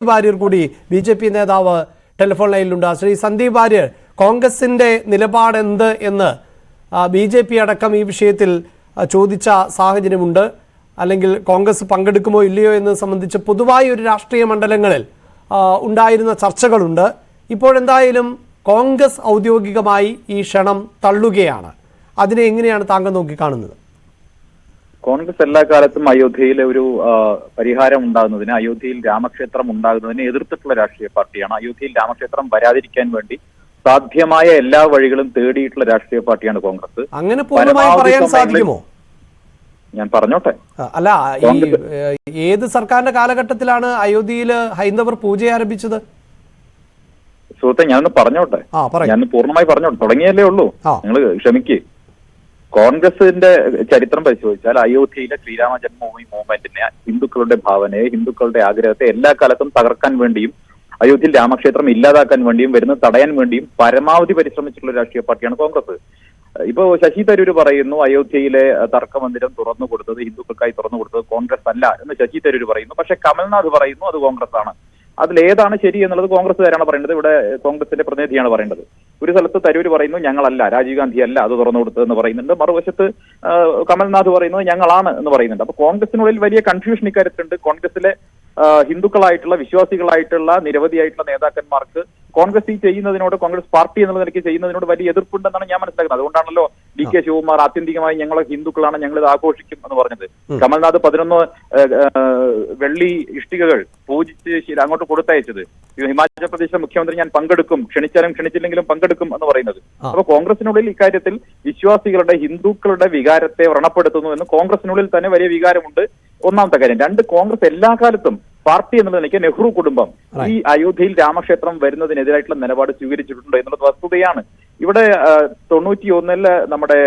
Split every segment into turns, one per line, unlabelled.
വാര്യർ കൂടി ബി.ജെ.പി. നേതാവ് ടെലിഫോൺ ലൈനിലുണ്ട്. ശ്രീ സന്ദീപ് വാര്യർ, കോൺഗ്രസിന്റെ നിലപാട് എന്ത് എന്ന് ബി.ജെ.പി. അടക്കം ഈ വിഷയത്തിൽ ചോദിച്ച സാഹചര്യമുണ്ട്. അല്ലെങ്കിൽ കോൺഗ്രസ് പങ്കെടുക്കുമോ ഇല്ലയോ എന്ന് സംബന്ധിച്ച് പൊതുവായി ഒരു രാഷ്ട്രീയ മണ്ഡലങ്ങളിൽ ഉണ്ടായിരുന്ന ചർച്ചകളുണ്ട്. ഇപ്പോഴെന്തായാലും കോൺഗ്രസ് ഔദ്യോഗികമായി ഈ ക്ഷണം തള്ളുകയാണ്. അതിനെ എങ്ങനെയാണ് താങ്കൾ നോക്കിക്കാണുന്നത്?
കോൺഗ്രസ് എല്ലാ കാലത്തും അയോധ്യയിലെ ഒരു പരിഹാരം ഉണ്ടാകുന്നതിന്, അയോധ്യയിൽ രാമക്ഷേത്രം ഉണ്ടാകുന്നതിനെ എതിർത്തിട്ടുള്ള രാഷ്ട്രീയ പാർട്ടിയാണ്. അയോധ്യയിൽ രാമക്ഷേത്രം വരാതിരിക്കാൻ വേണ്ടി സാധ്യമായ എല്ലാ വഴികളും തേടിയിട്ടുള്ള രാഷ്ട്രീയ പാർട്ടിയാണ് കോൺഗ്രസ്.
അങ്ങനെ പൂർണ്ണമായി പറയാൻ സാധിക്കുമോ?
ഞാൻ പറഞ്ഞോട്ടെ.
അല്ല, ഏത് സർക്കാരിന്റെ കാലഘട്ടത്തിലാണ് അയോധ്യയിൽ ഹൈന്ദവർ പൂജ ആരംഭിച്ചത്?
സുഹൃത്തെ, ഞാനൊന്ന് പറഞ്ഞോട്ടെ. ഞാൻ പൂർണ്ണമായി പറഞ്ഞോട്ടെ. തുടങ്ങിയല്ലേ ഉള്ളൂ, നിങ്ങൾ ക്ഷമിക്ക്. കോൺഗ്രസിന്റെ ചരിത്രം പരിശോധിച്ചാൽ അയോധ്യയിലെ ശ്രീരാമ ജന്മഭൂമി മൂവ്മെന്റിനെ, ഹിന്ദുക്കളുടെ ഭാവനയെ, ഹിന്ദുക്കളുടെ ആഗ്രഹത്തെ എല്ലാ കാലത്തും തകർക്കാൻ വേണ്ടിയും അയോധ്യയിൽ രാമക്ഷേത്രം ഇല്ലാതാക്കാൻ വേണ്ടിയും വരുന്നത് തടയാൻ വേണ്ടിയും പരമാവധി പരിശ്രമിച്ചിട്ടുള്ള രാഷ്ട്രീയ പാർട്ടിയാണ് കോൺഗ്രസ്. ഇപ്പോ ശശി തരൂർ പറയുന്നു അയോധ്യയിലെ തർക്കമന്ദിരം തുറന്നു കൊടുത്തത്, ഹിന്ദുക്കൾക്കായി തുറന്നു കൊടുത്തത് കോൺഗ്രസ് അല്ല എന്ന് ശശി തരൂർ പറയുന്നു. പക്ഷെ കമൽനാഥ് പറയുന്നു അത് കോൺഗ്രസ് ആണ്. അതിലേതാണ് ശരി എന്നുള്ളത് കോൺഗ്രസ്സുകാരാണ് പറയേണ്ടത്. ഇവിടെ കോൺഗ്രസിന്റെ പ്രതിനിധിയാണ് പറയേണ്ടത്. ഒരു സ്ഥലത്ത് തരൂർ പറയുന്നു ഞങ്ങളല്ല, രാജീവ് ഗാന്ധി അല്ല അത് തുറന്നു കൊടുത്തതെന്ന് പറയുന്നുണ്ട്. മറുവശത്ത് കമൽനാഥ് പറയുന്നത് ഞങ്ങളാണ് എന്ന് പറയുന്നുണ്ട്. അപ്പൊ കോൺഗ്രസിനുള്ളിൽ വലിയ കൺഫ്യൂഷൻ ഇക്കാര്യത്തിലുണ്ട്. കോൺഗ്രസിലെ ഹിന്ദുക്കളായിട്ടുള്ള, വിശ്വാസികളായിട്ടുള്ള നിരവധിയായിട്ടുള്ള നേതാക്കന്മാർക്ക് കോൺഗ്രസ് ഈ ചെയ്യുന്നതിനോട്, കോൺഗ്രസ് പാർട്ടി എന്നുള്ള നിലയ്ക്ക് ചെയ്യുന്നതിനോട് വലിയ എതിർപ്പുണ്ടെന്നാണ് ഞാൻ മനസ്സിലാക്കുന്നത്. അതുകൊണ്ടാണല്ലോ D.K. ശിവകുമാർ ആത്യന്തികമായി ഞങ്ങളെ ഹിന്ദുക്കളാണ്, ഞങ്ങൾ ഇത് ആഘോഷിക്കും എന്ന് പറഞ്ഞത്. കമൽനാഥ് 11 വെള്ളി ഇഷ്ടികകൾ പൂജിച്ച് അങ്ങോട്ട് കൊടുത്തയച്ചത്. ഹിമാചൽ പ്രദേശിലെ മുഖ്യമന്ത്രി ഞാൻ പങ്കെടുക്കും, ക്ഷണിച്ചാലും ക്ഷണിച്ചില്ലെങ്കിലും പങ്കെടുക്കും എന്ന് പറയുന്നത്. അപ്പൊ കോൺഗ്രസിനുള്ളിൽ ഇക്കാര്യത്തിൽ വിശ്വാസികളുടെ, ഹിന്ദുക്കളുടെ വികാരത്തെ വ്രണപ്പെടുത്തുന്നു എന്ന് കോൺഗ്രസിനുള്ളിൽ തന്നെ വലിയ വികാരമുണ്ട്. ഒന്നാമത്തെ കാര്യം. രണ്ട്, കോൺഗ്രസ് എല്ലാ കാലത്തും പാർട്ടി എന്നുള്ള നിലയ്ക്ക് നെഹ്റു കുടുംബം ഈ അയോധ്യയിൽ രാമക്ഷേത്രം വരുന്നതിനെതിരായിട്ടുള്ള നിലപാട് സ്വീകരിച്ചിട്ടുണ്ട് എന്നുള്ളത് വസ്തുതയാണ്. ഇവിടെ 91 നമ്മുടെ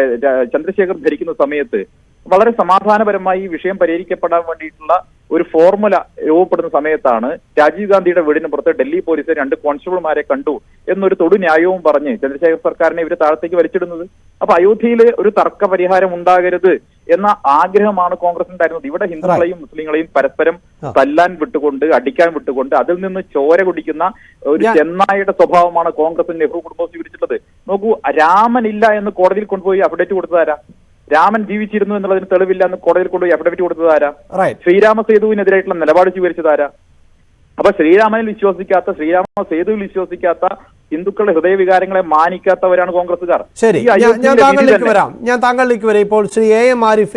ചന്ദ്രശേഖർ ഭരിക്കുന്ന സമയത്ത് വളരെ സമാധാനപരമായി ഈ വിഷയം പരിഹരിക്കപ്പെടാൻ വേണ്ടിയിട്ടുള്ള ഒരു ഫോർമുല രൂപപ്പെടുന്ന സമയത്താണ് രാജീവ് ഗാന്ധിയുടെ വീടിന് പുറത്ത് ഡൽഹി പോലീസ് 2 കോൺസ്റ്റബിൾമാരെ കണ്ടു എന്നൊരു തൊടു ന്യായവും പറഞ്ഞ് ചന്ദ്രശേഖർ സർക്കാരിനെ ഇവര് താഴത്തേക്ക് വലിച്ചിടുന്നത്. അപ്പൊ അയോധ്യയിൽ ഒരു തർക്ക പരിഹാരം ഉണ്ടാകരുത് എന്ന ആഗ്രഹമാണ് കോൺഗ്രസിനുണ്ടായിരുന്നത്. ഇവിടെ ഹിന്ദുക്കളെയും മുസ്ലിങ്ങളെയും പരസ്പരം തല്ലാൻ വിട്ടുകൊണ്ട്, അടിക്കാൻ വിട്ടുകൊണ്ട്, അതിൽ നിന്ന് ചോര കുടിക്കുന്ന ഒരു ചെന്നായുടെ സ്വഭാവമാണ് കോൺഗ്രസ് നെഹ്റു കുടുംബം സ്വീകരിച്ചിട്ടുള്ളത്. നോക്കൂ, രാമനില്ല എന്ന് കോടതിയിൽ കൊണ്ടുപോയി അപ്ഡേറ്റ് കൊടുത്തതാരാ? രാമൻ ജീവിച്ചിരുന്നു എന്നുള്ളതിന് തെളിവില്ല എന്ന് കോടതിയിൽ കൊണ്ടുപോയി അഫിഡവിറ്റ് കൊടുത്തതാരാ? ശ്രീരാമ സേതുവിനെതിരായിട്ടുള്ള നിലപാട് സ്വീകരിച്ചതാരാ? അപ്പൊ ശ്രീരാമനിൽ വിശ്വസിക്കാത്ത, ശ്രീരാമ സേതുവിൽ വിശ്വസിക്കാത്ത, ഹിന്ദുക്കളുടെ ഹൃദയവികാരങ്ങളെ മാനിക്കാത്തവരാണ് കോൺഗ്രസ്സുകാർ.
ശരി, ഞാൻ താങ്കളിലേക്ക് വരാം. ഇപ്പോൾ ശ്രീ A.M. ആരിഫ്